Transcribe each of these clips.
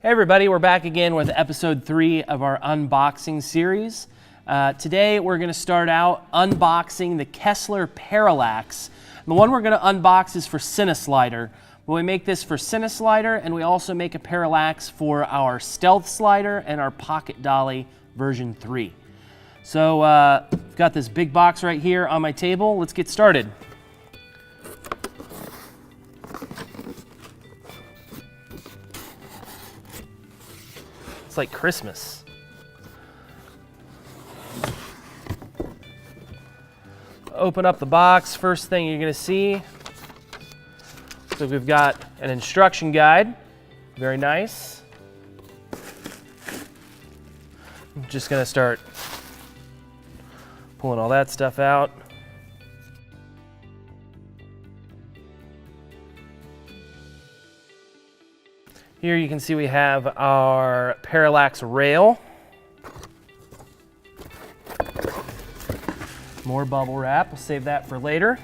Hey everybody, we're back again with episode 3 of our unboxing series. Today we're going to start out unboxing the Kessler Parallax. The one we're going to unbox is for CineSlider. But we make this for CineSlider, and we also make a parallax for our Stealth Slider and our Pocket Dolly version 3. So I've got this big box right here on my table. Let's get started. It's like Christmas. Open up the box. First thing you're going to see, so we've got an instruction guide. Very nice. I'm just going to start pulling all that stuff out. Here you can see we have our parallax rail. More bubble wrap, we'll save that for later.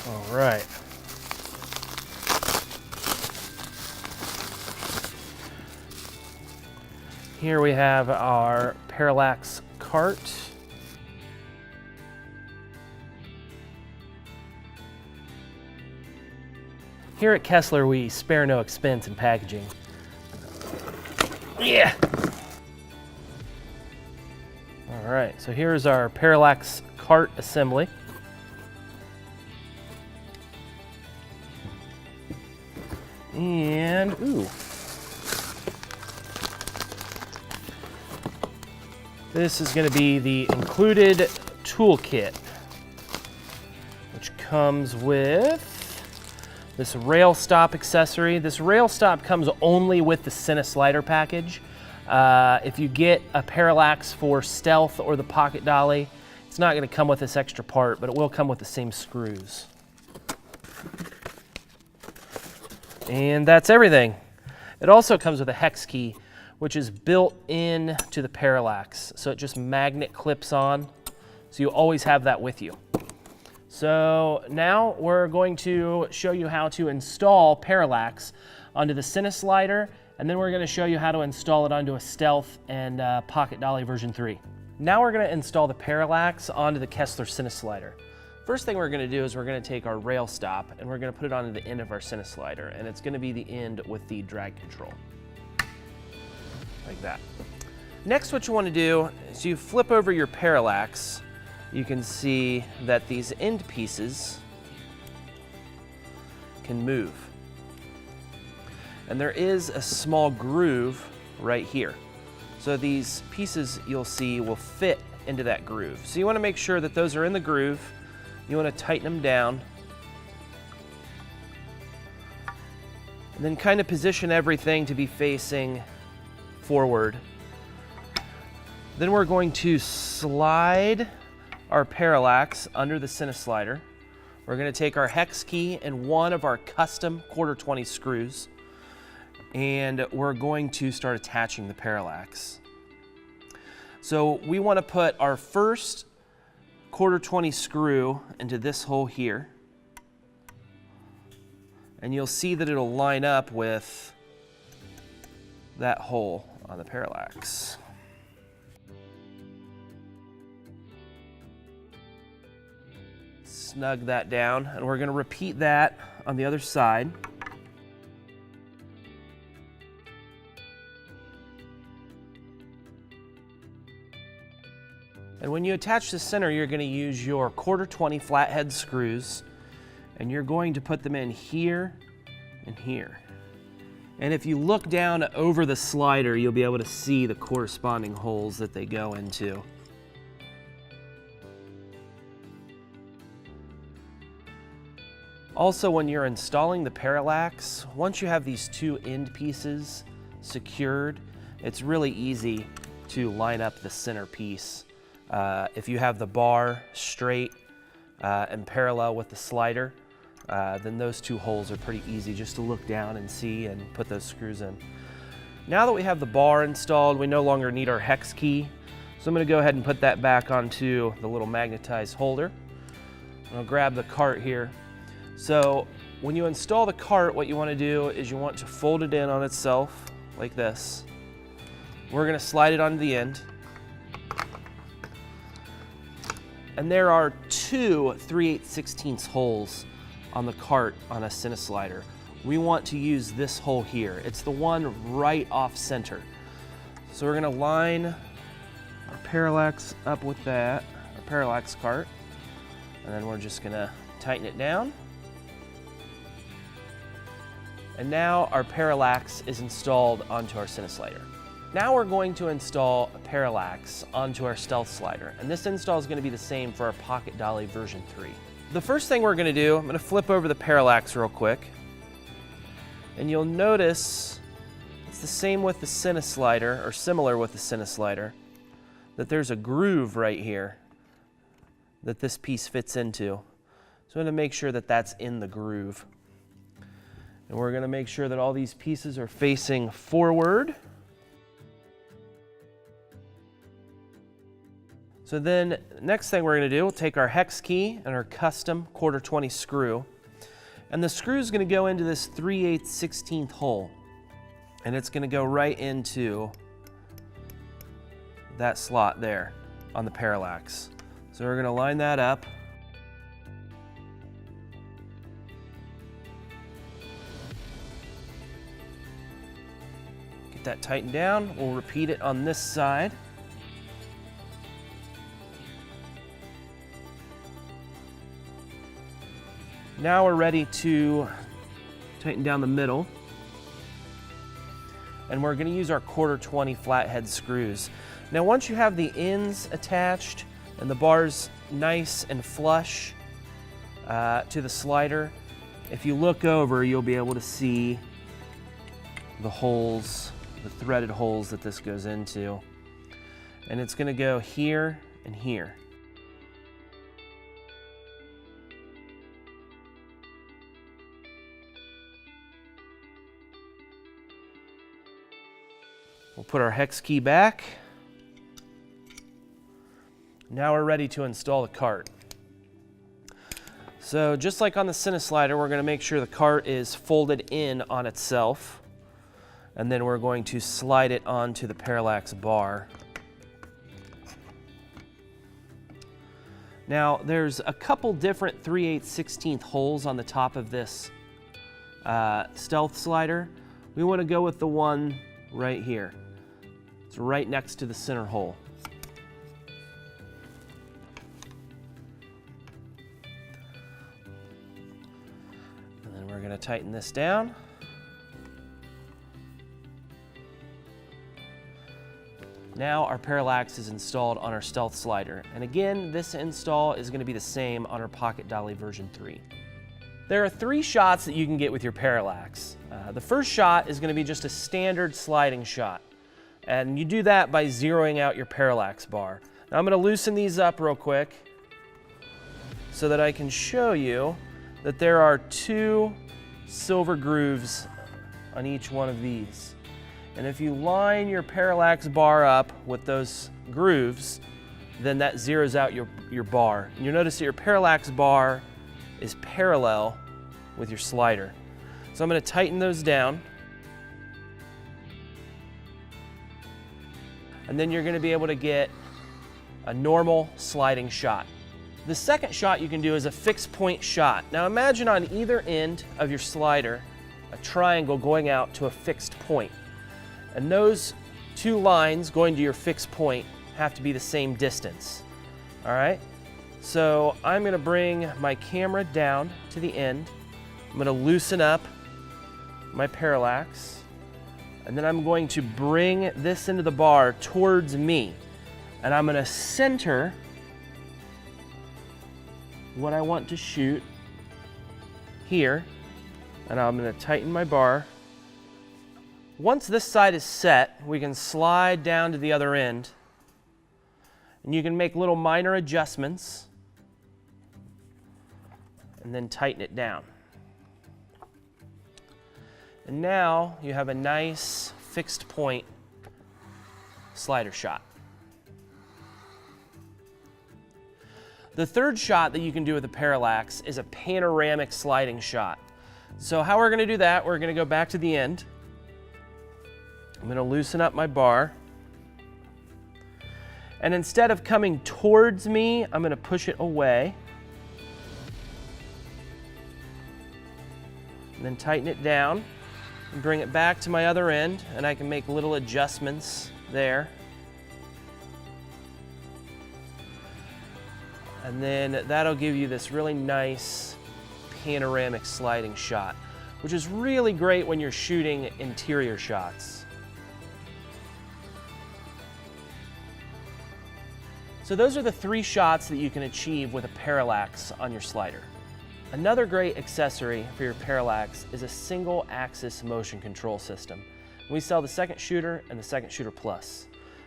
All right. Here we have our parallax cart. Here at Kessler, we spare no expense in packaging. Yeah! All right, so here's our parallax cart assembly. And, ooh. This is going to be the included toolkit, which comes with this rail stop accessory. This rail stop comes only with the CineSlider package. If you get a parallax for Stealth or the Pocket Dolly, it's not going to come with this extra part, but it will come with the same screws. And that's everything. It also comes with a hex key, which is built in to the parallax. So it just magnet clips on, so you always have that with you. So now we're going to show you how to install parallax onto the CineSlider, and then we're going to show you how to install it onto a Stealth and Pocket Dolly version 3. Now we're going to install the parallax onto the Kessler CineSlider. First thing we're going to do is we're going to take our rail stop and we're going to put it onto the end of our CineSlider, and it's going to be the end with the drag control. Like that. Next, what you want to do is you flip over your parallax. You can see that these end pieces can move. And there is a small groove right here. So these pieces you'll see will fit into that groove. So you want to make sure that those are in the groove. You want to tighten them down. And then kind of position everything to be facing forward. Then we're going to slide our parallax under the CineSlider. We're going to take our hex key and one of our custom 1/4-20 screws, and we're going to start attaching the parallax. So we want to put our first 1/4-20 screw into this hole here, and you'll see that it'll line up with that hole on the parallax. Snug that down, and we're going to repeat that on the other side. And when you attach the center, you're going to use your 1/4-20 flathead screws, and you're going to put them in here and here. And if you look down over the slider, you'll be able to see the corresponding holes that they go into. Also, when you're installing the parallax, once you have these two end pieces secured, it's really easy to line up the center piece. If you have the bar straight and parallel with the slider, then those two holes are pretty easy just to look down and see and put those screws in. Now that we have the bar installed, we no longer need our hex key. So I'm going to go ahead and put that back onto the little magnetized holder. I'll grab the cart here. So when you install the cart, what you want to do is you want to fold it in on itself like this. We're going to slide it onto the end. And there are two 3/8/16 holes on the cart on a CineSlider. We want to use this hole here. It's the one right off center. So we're going to line our parallax up with that, our parallax cart, and then we're just going to tighten it down. And now our parallax is installed onto our CineSlider. Now we're going to install a parallax onto our stealth slider, and this install is going to be the same for our Pocket Dolly version 3. The first thing we're going to do, I'm going to flip over the parallax real quick, and you'll notice it's the same with the CineSlider, or similar with the CineSlider, that there's a groove right here that this piece fits into. So I'm going to make sure that that's in the groove. And we're going to make sure that all these pieces are facing forward. So then, next thing we're going to do, we'll take our hex key and our custom 1/4-20 screw. And the screw is going to go into this 3/8/16 hole. And it's going to go right into that slot there on the parallax. So we're going to line that up. Get that tightened down. We'll repeat it on this side. Now we're ready to tighten down the middle. And we're going to use our 1/4-20 flathead screws. Now once you have the ends attached and the bars nice and flush to the slider, if you look over, you'll be able to see the holes, the threaded holes that this goes into. And it's going to go here and here. We'll put our hex key back. Now we're ready to install the cart. So just like on the CineSlider, we're going to make sure the cart is folded in on itself. And then we're going to slide it onto the parallax bar. Now there's a couple different 3/8/16 holes on the top of this stealth slider. We want to go with the one right here. It's right next to the center hole. And then we're going to tighten this down. Now our parallax is installed on our stealth slider. And again, this install is going to be the same on our Pocket Dolly version 3. There are 3 shots that you can get with your parallax. The first shot is going to be just a standard sliding shot. And you do that by zeroing out your parallax bar. Now I'm going to loosen these up real quick so that I can show you that there are 2 silver grooves on each one of these. And if you line your parallax bar up with those grooves, then that zeroes out your bar. And you'll notice that your parallax bar is parallel with your slider. So I'm going to tighten those down. And then you're going to be able to get a normal sliding shot. The second shot you can do is a fixed point shot. Now imagine on either end of your slider a triangle going out to a fixed point. And those 2 lines going to your fixed point have to be the same distance. All right? So I'm going to bring my camera down to the end. I'm going to loosen up my parallax. And then I'm going to bring this into the bar towards me. And I'm going to center what I want to shoot here. And I'm going to tighten my bar. Once this side is set, we can slide down to the other end. And you can make little minor adjustments and then tighten it down. And now you have a nice fixed point slider shot. The third shot that you can do with the Parallax is a panoramic sliding shot. So how we're going to do that, we're going to go back to the end. I'm going to loosen up my bar. And instead of coming towards me, I'm going to push it away. And then tighten it down and bring it back to my other end, and I can make little adjustments there. And then that'll give you this really nice panoramic sliding shot, which is really great when you're shooting interior shots. So those are the 3 shots that you can achieve with a Parallax on your slider. Another great accessory for your Parallax is a single axis motion control system. We sell the Second Shooter and the Second Shooter Plus.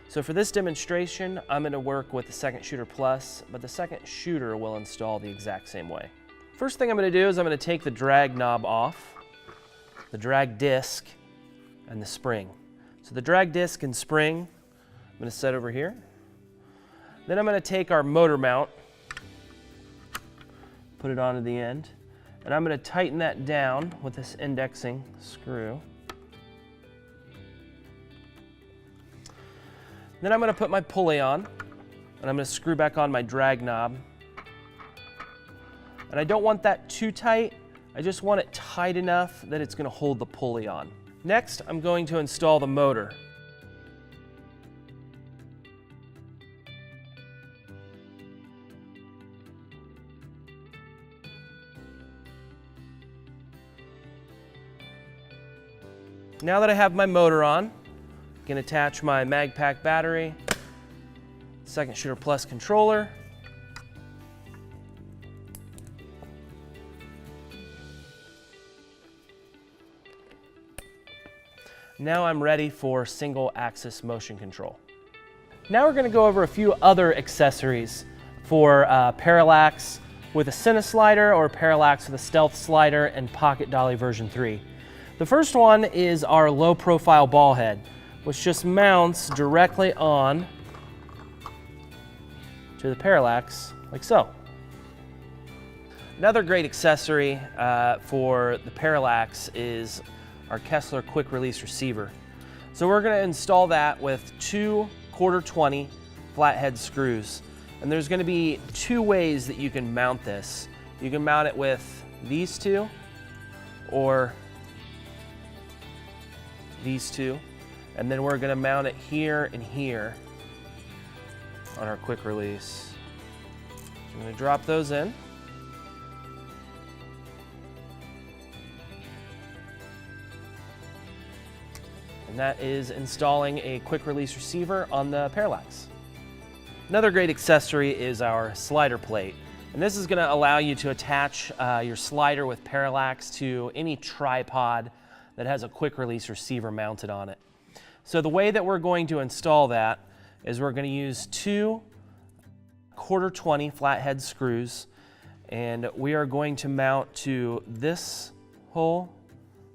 So for this demonstration, I'm going to work with the Second Shooter Plus, but the Second Shooter will install the exact same way. First thing I'm going to do is I'm going to take the drag knob off, the drag disc, and the spring. So the drag disc and spring, I'm going to set over here. Then I'm going to take our motor mount, put it onto the end, and I'm going to tighten that down with this indexing screw. Then I'm going to put my pulley on, and I'm going to screw back on my drag knob. And I don't want that too tight, I just want it tight enough that it's going to hold the pulley on. Next, I'm going to install the motor. Now that I have my motor on, I can attach my MagPack battery, Second Shooter Plus controller, now I'm ready for single axis motion control. Now we're going to go over a few other accessories for Parallax with a CineSlider or Parallax with a Stealth Slider and Pocket Dolly version 3. The first one is our low profile ball head, which just mounts directly on to the Parallax like so. Another great accessory for the Parallax is our Kessler Kwik Release receiver. So we're going to install that with 2 1/4-20 flathead screws. And there's going to be 2 ways that you can mount this. You can mount it with these 2 or these 2, and then we're going to mount it here and here on our Kwik Release. I'm going to drop those in. And that is installing a Kwik Release receiver on the Parallax. Another great accessory is our slider plate. And this is going to allow you to attach your slider with Parallax to any tripod that has a Kwik Release receiver mounted on it. So the way that we're going to install that is we're going to use 2 1/4-20 flathead screws, and we are going to mount to this hole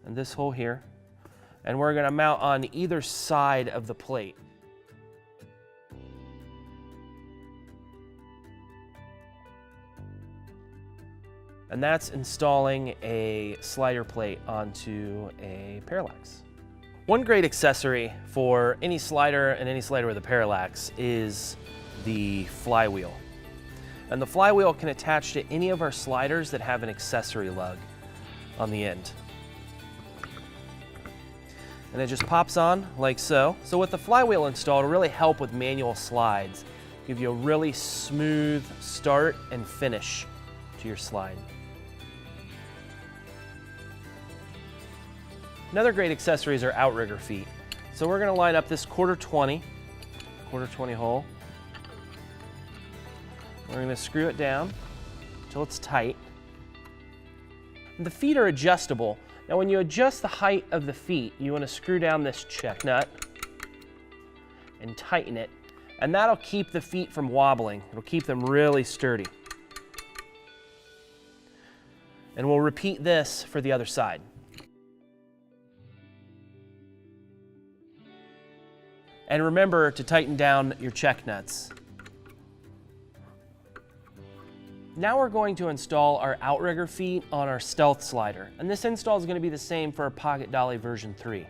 and this hole here, and we're going to mount on either side of the plate. And that's installing a slider plate onto a Parallax. One great accessory for any slider and any slider with a Parallax is the Flywheel. And the Flywheel can attach to any of our sliders that have an accessory lug on the end. And it just pops on like so. So with the Flywheel installed, it'll really help with manual slides. Give you a really smooth start and finish to your slide. Another great accessory is our Outrigger feet. So we're going to line up this 1/4-20 hole. We're going to screw it down until it's tight. And the feet are adjustable. Now when you adjust the height of the feet, you want to screw down this check nut and tighten it, and that'll keep the feet from wobbling. It'll keep them really sturdy. And we'll repeat this for the other side. And remember to tighten down your check nuts. Now we're going to install our Outrigger feet on our stealth slider. And this install is going to be the same for our Pocket Dolly version 3. So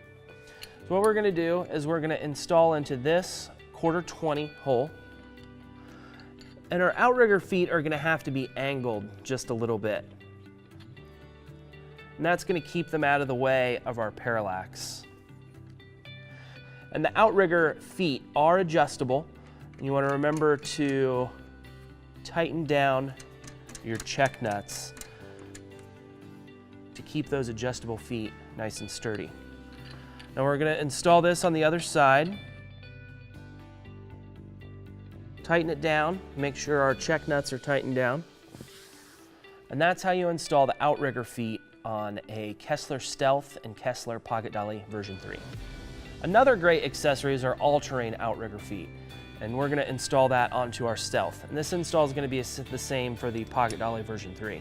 what we're going to do is we're going to install into this 1/4-20 hole. And our Outrigger feet are going to have to be angled just a little bit. And that's going to keep them out of the way of our parallax. And the Outrigger feet are adjustable. And you want to remember to tighten down your check nuts to keep those adjustable feet nice and sturdy. Now we're going to install this on the other side. Tighten it down, make sure our check nuts are tightened down. And that's how you install the Outrigger feet on a Kessler Stealth and Kessler Pocket Dolly version 3. Another great accessory is our all-terrain Outrigger feet. And we're going to install that onto our Stealth. And this install is going to be the same for the Pocket Dolly version 3.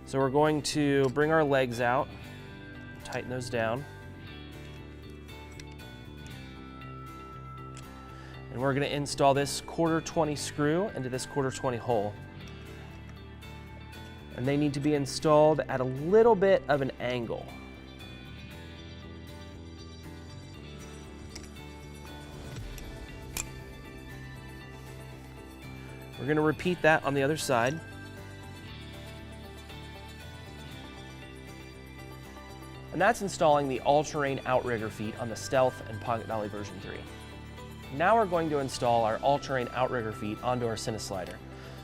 So we're going to bring our legs out, tighten those down. And we're going to install this 1/4-20 screw into this 1/4-20 hole. And they need to be installed at a little bit of an angle. We're going to repeat that on the other side. And that's installing the all-terrain Outrigger feet on the Stealth and Pocket Dolly version 3. Now we're going to install our all-terrain Outrigger feet onto our CineSlider.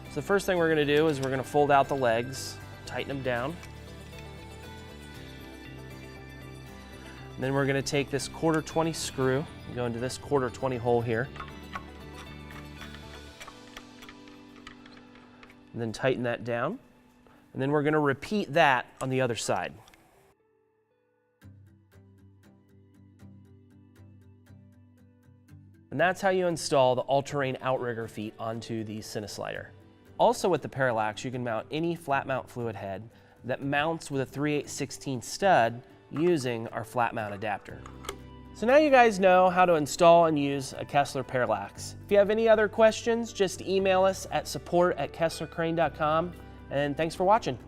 So the first thing we're going to do is we're going to fold out the legs, tighten them down. And then we're going to take this 1/4-20 screw and go into this 1/4-20 hole here. And then tighten that down. And then we're going to repeat that on the other side. And that's how you install the all-terrain Outrigger feet onto the CineSlider. Also with the Parallax, you can mount any flat mount fluid head that mounts with a 3/8/16 stud using our flat mount adapter. So now you guys know how to install and use a Kessler Parallax. If you have any other questions, just email us at support@kesslercrane.com, and thanks for watching.